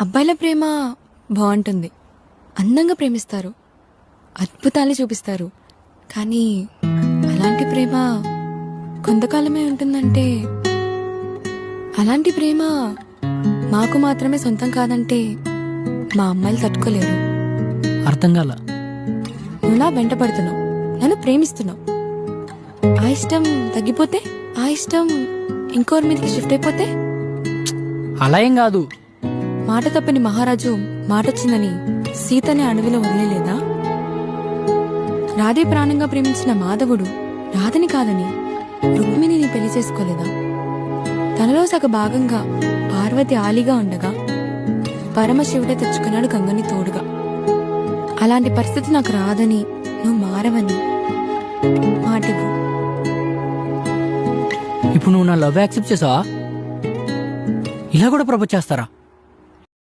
అబ్బాయిల ప్రేమ బాగుంటుంది, అందంగా ప్రేమిస్తారు, అద్భుతాలు చూపిస్తారు. కానీ అలాంటి ప్రేమ కొంతకాలమే ఉంటుందంటే, అలాంటి ప్రేమ మాకు మాత్రమే సొంతం కాదంటే మా అమ్మాయిలు తట్టుకోలేరు. అర్థం కాల. నువ్వు నా వెంట పడుతున్నావు, నన్ను ప్రేమిస్తున్నావు. ఆ ఇష్టం తగ్గిపోతే, ఆ ఇష్టం ఇంకోరి మీదకి షిఫ్ట్ అయిపోతే? అలా ఏం కాదు. మాట తప్పని మహారాజు మాటొచ్చిందని సీతని అడవిలో వదిలేలేదా? రాధే ప్రాణంగా ప్రేమించిన మాధవుడు రాధని కాదని రుక్మిణిని పెళ్లి చేసుకోలేదా? తనలో సగ భాగంగా పార్వతి ఆలిగా ఉండగా పరమశివుడే తెచ్చుకున్నాడు గంగని తోడుగా. అలాంటి పరిస్థితి నాకు రాదని, నువ్వు మారవని మాటివ్వు. ఇప్పుడు నువ్వు నా లవ్ యాక్సెప్ట్ చేసావా? ఇలా కూడా ప్రపోజ్ చేస్తారా?